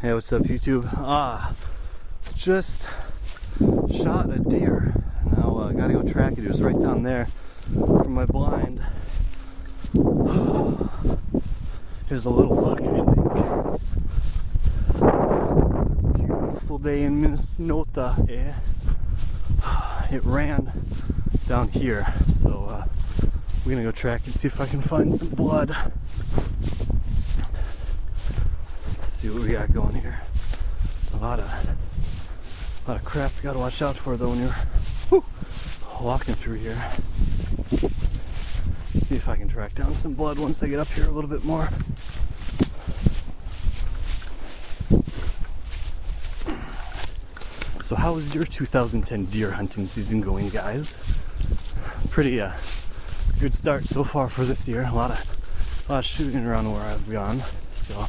Hey, what's up, YouTube? Just shot a deer. Now gotta go track it. It was right down there from my blind. Here's a little buck, I think. Beautiful day in Minnesota, eh? It ran down here, so we're gonna go track and see if I can find some blood. See what we got going here. A lot of crap you gotta watch out for though when you're walking through here. See if I can track down some blood once I get up here a little bit more. So how is your 2010 deer hunting season going, guys? Pretty good start so far for this year. A lot of shooting around where I've gone, so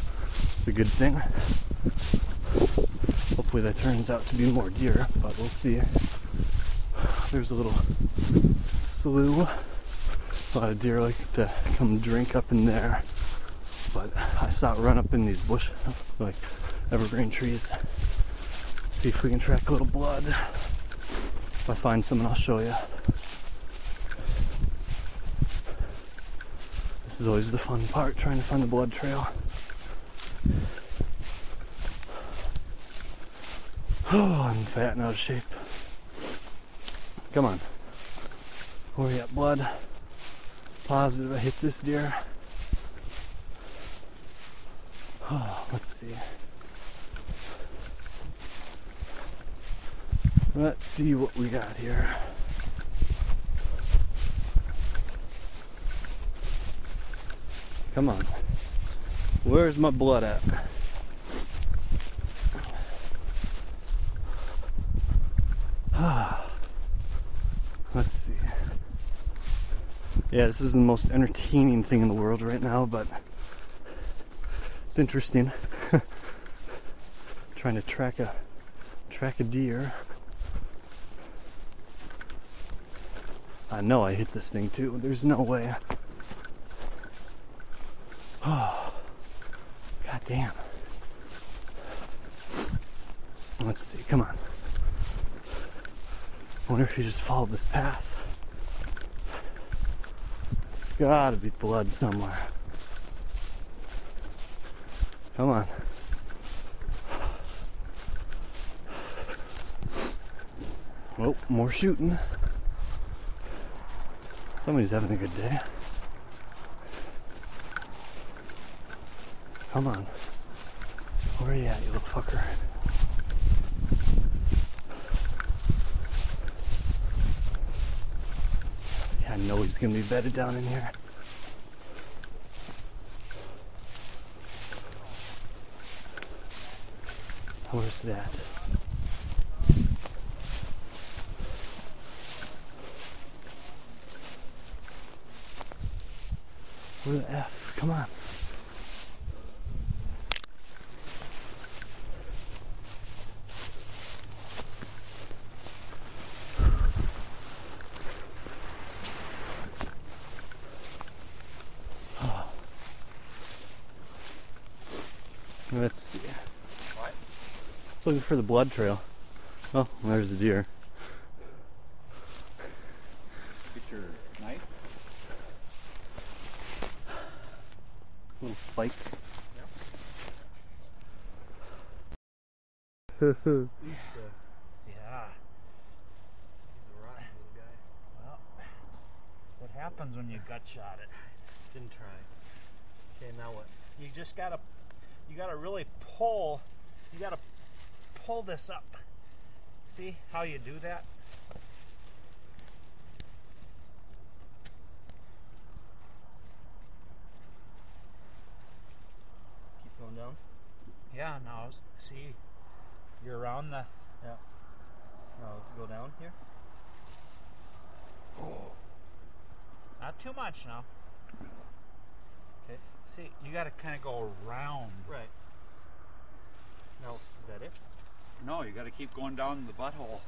it's a good thing. Hopefully that turns out to be more deer, but we'll see. There's a little slough. A lot of deer like to come drink up in there, but I saw it run up in these bush, like evergreen trees. See if we can track a little blood. If I find something, I'll show you. This is always the fun part, trying to find the blood trail. Oh, I'm fat and out of shape. Come on. Where we at, blood? Positive I hit this deer. Oh, let's see. Let's see what we got here. Come on. Where's my blood at? Let's see. Yeah, this is the most entertaining thing in the world right now, but it's interesting. Trying to track a deer. I know I hit this thing too. There's no way. Oh, god damn. Let's see. Come on. I wonder if you just followed this path. There's gotta be blood somewhere. Come on. Oh, more shooting. Somebody's having a good day. Come on. Where are you at, you little fucker? I know he's gonna be bedded down in here. Where's that? Where the F? Come on. Let's see. What? Looking for the blood trail. Oh, there's the deer. Get your knife. Little spike. Yep. Yeah. He's a rotten little guy. Well, what happens when you gut shot it? Didn't try. Okay, now what? You just gotta really pull. You gotta pull this up. See how you do that? Keep going down. Yeah. Now see, you're around the. Yeah. Now go down here. Oh. Not too much now. Okay. See, you gotta kind of go around. Right. Now, is that it? No, you gotta keep going down the butthole.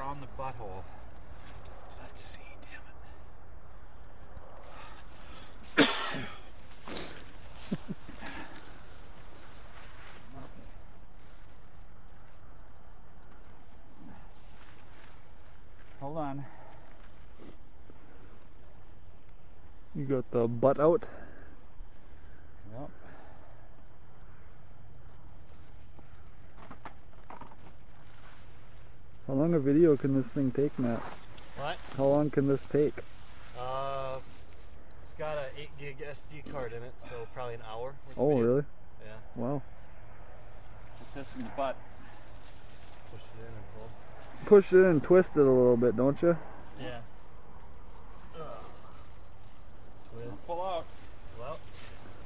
around the butthole. Let's see, damn it. Hold on. You got the butt out? Yep. How long a video can this thing take, Matt? What? How long can this take? It's got a 8 gig SD card in it, so probably an hour. Oh, really? Yeah. Wow. This in the butt. Push it in and pull. Push it in and twist it a little bit, don't you? Yeah. Twist. Pull out. Well,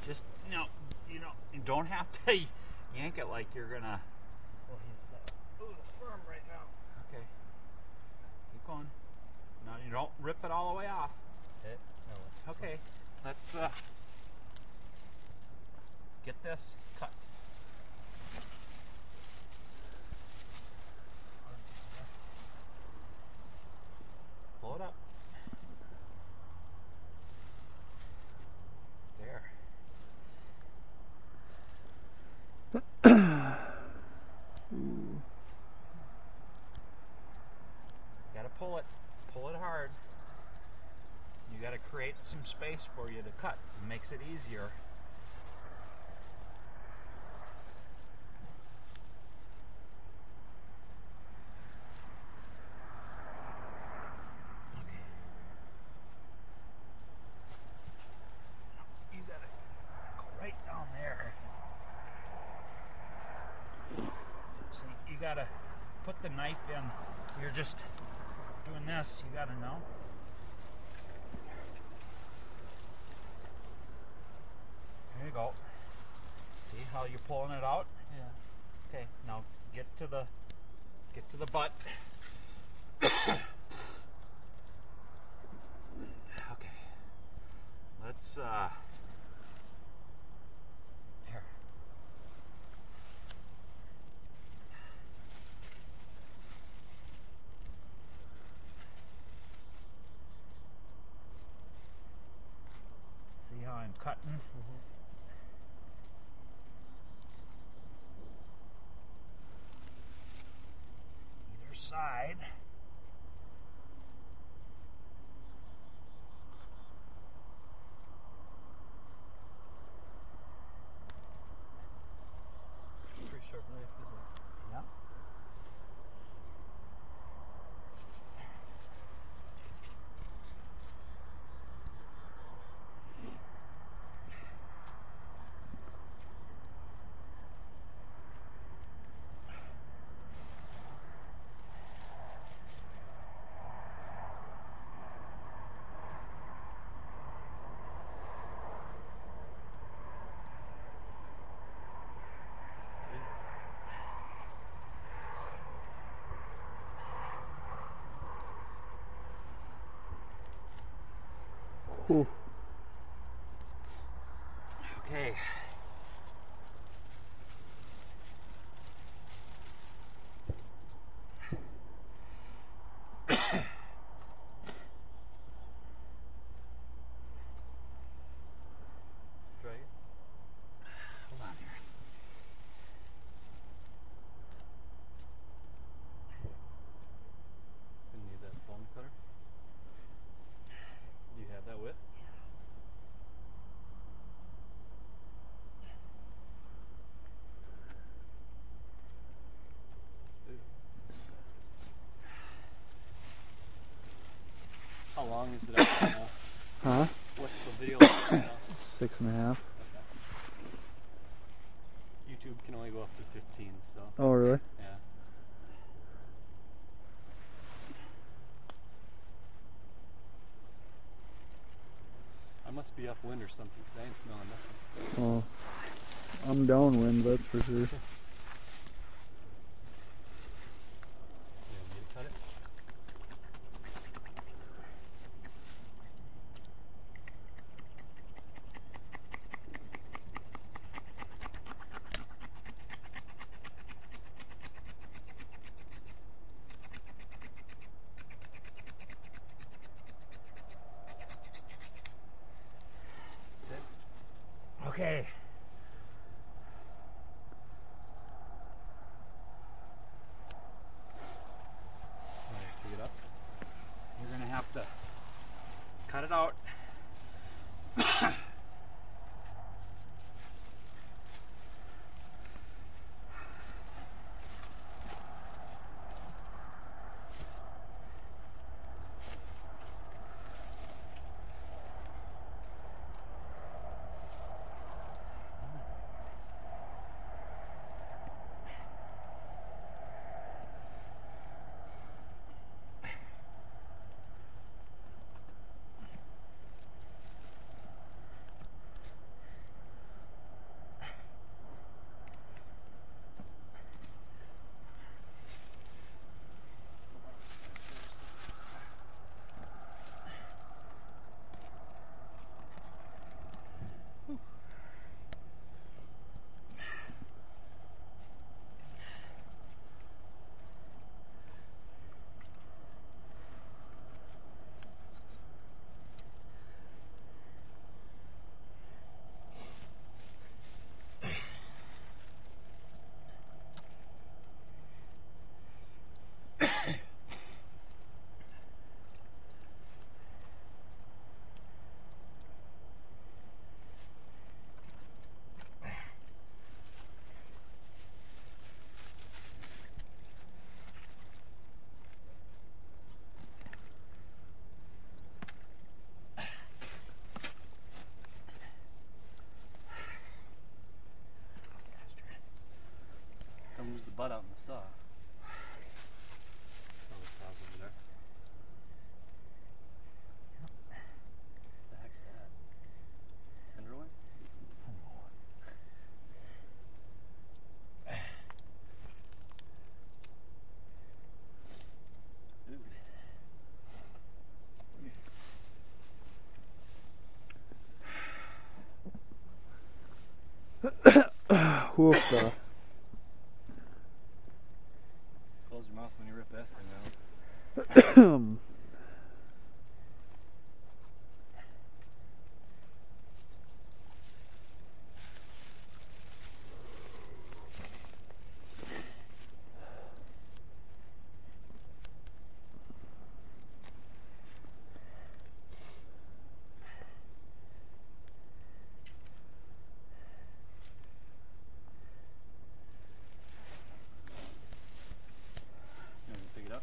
Just, no, you don't have to yank it like you're gonna. well, he's a little firm right now. Okay. Keep going. No, you don't rip it all the way off. Okay. No. Okay. Let's get this cut. Pull it up. There. Gotta pull it. Pull it hard. You gotta create some space for you to cut. It makes it easier. Okay. You gotta go right down there. See, you gotta put the knife in. You're just doing this, you gotta know. There you go. See how you're pulling it out? Yeah. Okay, now get to the butt. Okay. Let's here. See how I'm cutting? Either side. Pretty sharp knife, isn't it? Yeah. Ooh. Okay. Try it. Hold on here. Gonna need that foam cutter. Do you have that with? How long is it up now? Huh? What's the video like right now? 6.5. YouTube can only go up to 15, so Oh, really? yeah. I must be upwind or something because I ain't smelling nothing. Oh, I'm downwind, that's for sure. You want me to cut it? Okay. Pick it up. You're gonna have to cut it out. Don't lose the butt out in the saw. Oh, the saw's over there. The heck's that? Tenderloin? Woof. Close your mouth when you rip that thing out. You want to pick it up?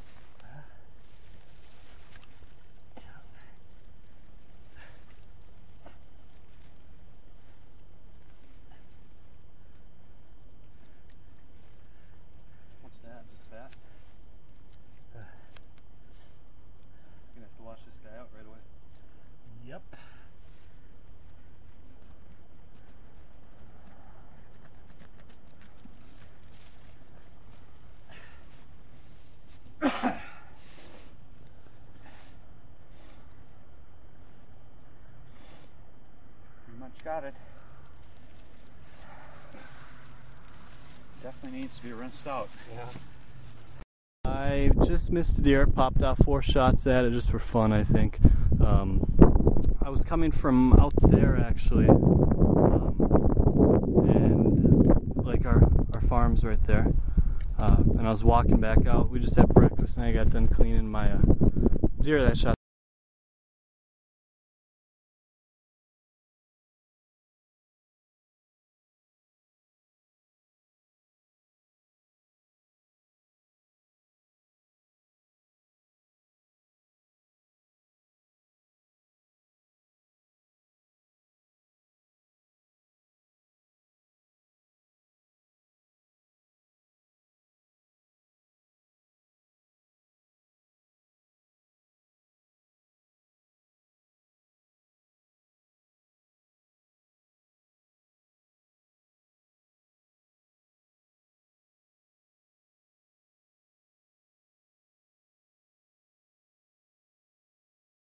What's that? Just fat? You're gonna have to wash this guy out right away. Yep. Pretty much got it. Definitely needs to be rinsed out. Yeah. I just missed a deer, popped out 4 shots at it just for fun, I think. I was coming from out there actually, and like our farm's right there, and I was walking back out. We just had breakfast and I got done cleaning my deer that shot